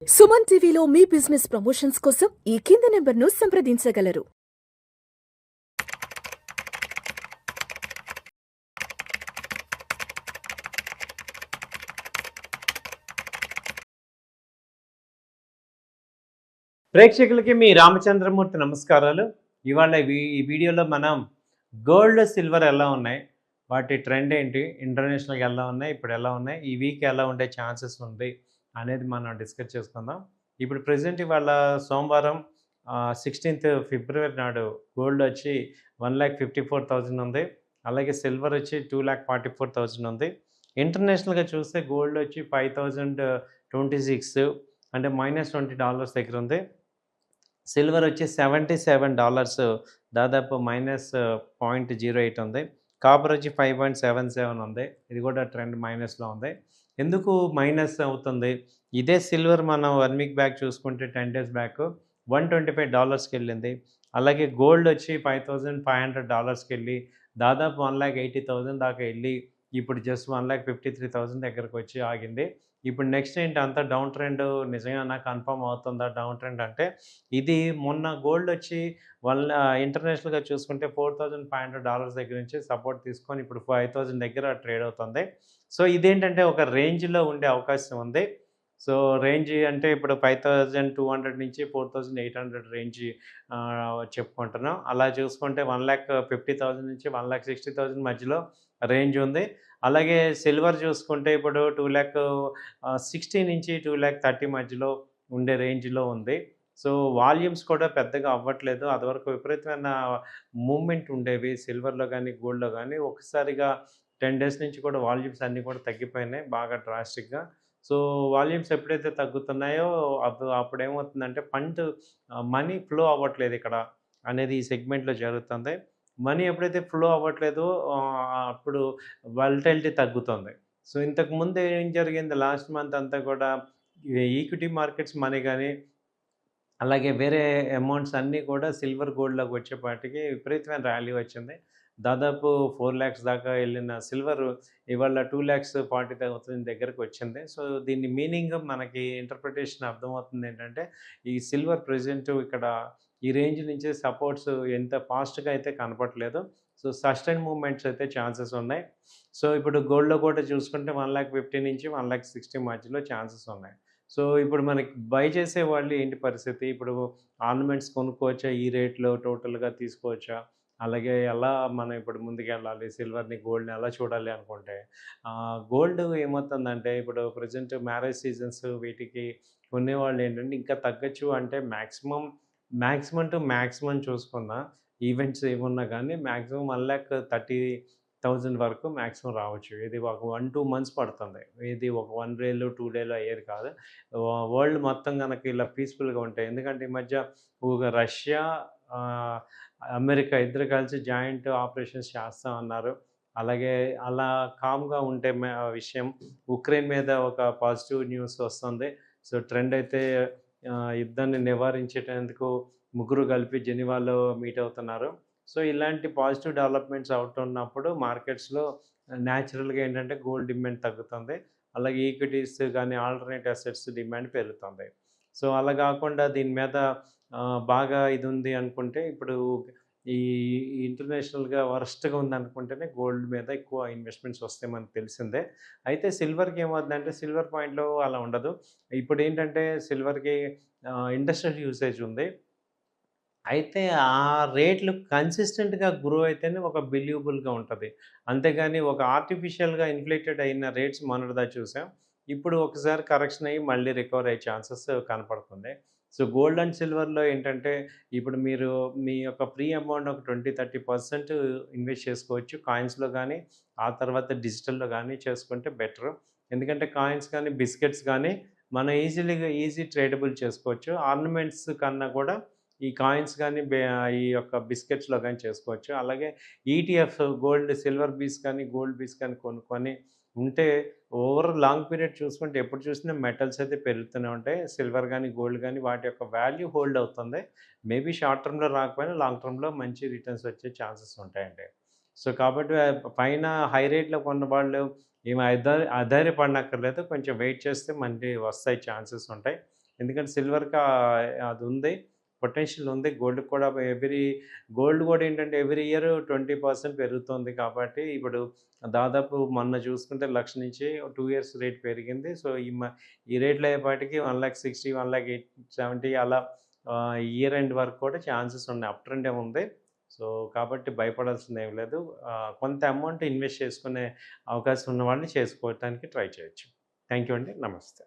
సుమన్ టీవీలో మీ business promotions కోసం ఈ కింది నెంబర్ను సంప్రదించగలరు. ప్రేక్షకులకి మీ రామచంద్రమూర్తి నమస్కారాలు. ఇవాళ ఈ వీడియోలో మనం గోల్డ్, సిల్వర్ ఎలా ఉన్నాయి, వాటి ట్రెండ్ ఏంటి, ఇంటర్నేషనల్గా ఎలా ఉన్నాయి, ఇప్పుడు ఎలా ఉన్నాయి, ఈ వీక్ ఎలా ఉండే ఛాన్సెస్ ఉంది అనేది మనం డిస్కస్ చేసుకుందాం. ఇప్పుడు ప్రజెంట్ ఇవాళ సోమవారం 16th ఫిబ్రవరి నాడు గోల్డ్ వచ్చి 1,54,000 ఉంది. అలాగే సిల్వర్ వచ్చి 2,44,000 ఉంది. ఇంటర్నేషనల్గా చూస్తే గోల్డ్ వచ్చి 5,026 అంటే -$20 దగ్గర ఉంది. సిల్వర్ వచ్చి $77 దాదాపు -0.08 ఉంది. కాపర్ వచ్చి 5.77 ఉంది. ఇది కూడా ట్రెండ్ మైనస్లో ఉంది. ఎందుకు మైనస్ అవుతుంది? ఇదే సిల్వర్ మనం 1 వీక్ బ్యాక్ చూసుకుంటే 10 డేస్ బ్యాక్ $125కి వెళ్ళింది. అలాగే గోల్డ్ వచ్చి $5,500కి వెళ్ళి దాదాపు 1,80,000 దాకా వెళ్ళి ఇప్పుడు జస్ట్ 1,53,000 దగ్గరకు వచ్చి ఆగింది. ఇప్పుడు నెక్స్ట్ ఏంటి, అంతా డౌన్ ట్రెండ్ నిజంగా కన్ఫర్మ్ అవుతుందా డౌన్ ట్రెండ్ అంటే? ఇది మొన్న గోల్డ్ వచ్చి ఇంటర్నేషనల్గా చూసుకుంటే $4,500 దగ్గర నుంచి సపోర్ట్ తీసుకొని ఇప్పుడు 5,000 దగ్గర ట్రేడ్ అవుతుంది. సో ఇదేంటంటే ఒక రేంజ్లో ఉండే అవకాశం ఉంది. సో రేంజ్ అంటే ఇప్పుడు 5,200 నుంచి 4,800 రేంజ్ చెప్పుకుంటున్నాం. అలా చూసుకుంటే 1,50,000 నుంచి 1,60,000 మధ్యలో రేంజ్ ఉంది. అలాగే సిల్వర్ చూసుకుంటే ఇప్పుడు 2,60,000 నుంచి 2,30,000 మధ్యలో ఉండే రేంజ్లో ఉంది. సో వాల్యూమ్స్ కూడా పెద్దగా అవ్వట్లేదు. అదివరకు విపరీతమైన మూవ్మెంట్ ఉండేవి సిల్వర్లో కానీ గోల్డ్లో కానీ. ఒకసారిగా 10 డేస్ నుంచి కూడా వాల్యూమ్స్ అన్నీ కూడా తగ్గిపోయినాయి బాగా డ్రాస్టిక్గా. సో వాల్యూమ్స్ ఎప్పుడైతే తగ్గుతున్నాయో అప్పుడు ఏమవుతుందంటే మనీ ఫ్లో అవ్వట్లేదు ఇక్కడ అనేది ఈ సెగ్మెంట్లో జరుగుతుంది. మనీ ఎప్పుడైతే ఫ్లో అవ్వట్లేదో అప్పుడు వాలటిలిటీ తగ్గుతుంది. సో ఇంతకుముందు ఏం జరిగింది, లాస్ట్ మంత్ అంతా కూడా ఈక్విటీ మార్కెట్స్ మనీ కానీ అలాగే వేరే అమౌంట్స్ అన్నీ కూడా సిల్వర్ గోల్డ్లోకి వచ్చేపాటికి విపరీతమైన ర్యాలీ వచ్చింది. దాదాపు 4 lakhs దాకా వెళ్ళిన సిల్వర్ ఇవాళ 2,40,000 దగ్గరకు వచ్చింది. సో దీని మీనింగ్ మనకి ఇంటర్ప్రిటేషన్ అర్థమవుతుంది ఏంటంటే, ఈ సిల్వర్ ప్రెజెంట్ ఇక్కడ ఈ రేంజ్ నుంచి సపోర్ట్స్ ఎంత ఫాస్ట్గా అయితే కనపట్లేదు. సో సస్టైన్ మూవ్మెంట్స్ అయితే ఛాన్సెస్ ఉన్నాయి. సో ఇప్పుడు గోల్డ్లో కూడా చూసుకుంటే 1,50,000 నుంచి 1,60,000 మధ్యలో ఛాన్సెస్ ఉన్నాయి. సో ఇప్పుడు మనకి బై చేసే వాళ్ళు ఏంటి పరిస్థితి? ఇప్పుడు ఆర్నమెంట్స్ కొనుక్కోవచ్చా ఈ రేట్‌లో టోటల్‌గా తీసుకోవచ్చా? అలాగే ఎలా మనం ఇప్పుడు ముందుకెళ్ళాలి? సిల్వర్‌ని, గోల్డ్‌ని ఎలా చూడాలి అనుకుంటే, గోల్డ్ ఏమవుతుందంటే ఇప్పుడు ప్రెజెంట్ మ్యారేజ్ సీజన్స్ వీటికి కొనేవాళ్ళు ఏంటంటే ఇంకా తగ్గొచ్చు అంటే మాక్సిమం టు మాక్సిమం చూసుకున్న ఈవెంట్స్ ఏమున్నా కానీ మాక్సిమం 1,30,000 వరకు మాక్సిమం రావచ్చు. ఇది ఒక 1, 2 మంత్స్ పడుతుంది. ఇది ఒక 1 డేలో, 2 డేలో అయ్యేది కాదు. వరల్డ్ మొత్తం గనక ఇలా పీస్‌ఫుల్‌గా ఉంటే, ఎందుకంటే ఈ మధ్య రష్యా, అమెరికా ఇద్దరు కలిసి జాయింట్ ఆపరేషన్స్ చేస్తామన్నారు. అలాగే అలా కామ్‌గా ఉంటే విషయం ఉక్రెయిన్ మీద ఒక పాజిటివ్ న్యూస్ వస్తుంది. సో ట్రెండ్ అయితే యుద్ధాన్ని నివారించేటందుకు ముగ్గురు కలిపి జెనీవాలో మీట్ అవుతున్నారు. సో ఇలాంటి పాజిటివ్ డెవలప్‌మెంట్స్ అవుతున్నప్పుడు మార్కెట్స్‌లో న్యాచురల్‌గా ఏంటంటే గోల్డ్ డిమాండ్ తగ్గుతుంది. అలాగే ఈక్విటీస్ కానీ ఆల్టర్‌నేట్ అసెట్స్ డిమాండ్ పెరుగుతుంది. సో అలా కాకుండా దీని మీద బాగా ఇది ఉంది అనుకుంటే ఇప్పుడు ఈ ఇంటర్నేషనల్‌గా వరస్ట్‌గా ఉందనుకుంటేనే గోల్డ్ మీద ఎక్కువ ఇన్వెస్ట్‌మెంట్స్ వస్తాయి మనకు తెలిసిందే. అయితే సిల్వర్‌కి ఏమవుతుందంటే సిల్వర్ పాయింట్‌లో అలా ఉండదు. ఇప్పుడేంటంటే సిల్వర్‌కి ఇండస్ట్రియల్ యూసేజ్ ఉంది. అయితే ఆ రేట్లు కన్సిస్టెంట్‌గా గ్రో అయితేనే ఒక బిలీవబుల్‌గా ఉంటది. అంతేగాని ఒక ఆర్టిఫిషియల్‌గా ఇన్‌ఫ్లేటెడ్ అయిన రేట్స్ మొన్నటిదాకా చూసాం. ఇప్పుడు ఒకసారి కరెక్షన్ అయ్యి మళ్ళీ రికవర్ అయ్యే ఛాన్సెస్ కనపడుతుంది. సో గోల్డ్ అండ్ సిల్వర్‌లో ఏంటంటే ఇప్పుడు మీరు మీ యొక్క ఫ్రీ అమౌంట్ ఒక 20, 30% ఇన్వెస్ట్ చేసుకోవచ్చు. కాయిన్స్‌లో గానీ, ఆ తర్వాత డిజిటల్‌లో గానీ చేసుకుంటే బెటరు. ఎందుకంటే కాయిన్స్ కానీ, బిస్కెట్స్ గానీ మనం ఈజీ ట్రేడబుల్ చేసుకోవచ్చు. ఆర్నమెంట్స్ కన్నా కూడా ఈ కాయిన్స్ కానీ, ఈ యొక్క బిస్కెట్స్‌లో గానీ చేసుకోవచ్చు. అలాగే ఈటీఎఫ్ గోల్డ్, సిల్వర్ బీస్ కానీ, గోల్డ్ బీస్ కానీ కొనుక్కొని ఉంటే ఓవర్ లాంగ్ పీరియడ్ చూసుకుంటే ఎప్పుడు చూసినా మెటల్స్ అయితే పెరుగుతూనే ఉంటాయి. సిల్వర్ గానీ, గోల్డ్ గానీ వాటి యొక్క వాల్యూ హోల్డ్ అవుతుంది. మేబీ షార్ట్ టర్మ్‌లో రాకపోయినా లాంగ్ టర్మ్‌లో మంచి రిటర్న్స్ వచ్చే ఛాన్సెస్ ఉంటాయండి. సో కాబట్టి పైన హై రేట్‌లో కొన్న వాళ్ళు ఏమి ఆధైర్యపడనక్కర్లేదు. కొంచెం వెయిట్ చేస్తే మళ్ళీ వస్తాయి ఛాన్సెస్ ఉంటాయి. ఎందుకంటే సిల్వర్‌కి అది ఉంది. పొటెన్షియల్ ఉంది. గోల్డ్‌కి కూడా గోల్డ్ కూడా ఏంటంటే ఎవ్రీ ఇయర్ 20% పెరుగుతుంది కాబట్టి ఇప్పుడు దాదాపు మొన్న చూసుకుంటే 1,00,000 నుంచి 2 ఇయర్స్ రేట్ పెరిగింది. సో, ఈ రేట్‌లో అయ్యేపాటికి 1,60,000, 1,70,000 అలా ఇయర్ ఎండ్ వరకు కూడా ఛాన్సెస్ ఉన్నాయి. అప్ ట్రెండే ఉంది. సో, కాబట్టి భయపడాల్సిందేమి లేదు. కొంత అమౌంట్ ఇన్వెస్ట్ చేసుకునే అవకాశం ఉన్న వాళ్ళు చేసుకోవటానికి ట్రై చేయొచ్చు. థ్యాంక్ యూ అండి. నమస్తే.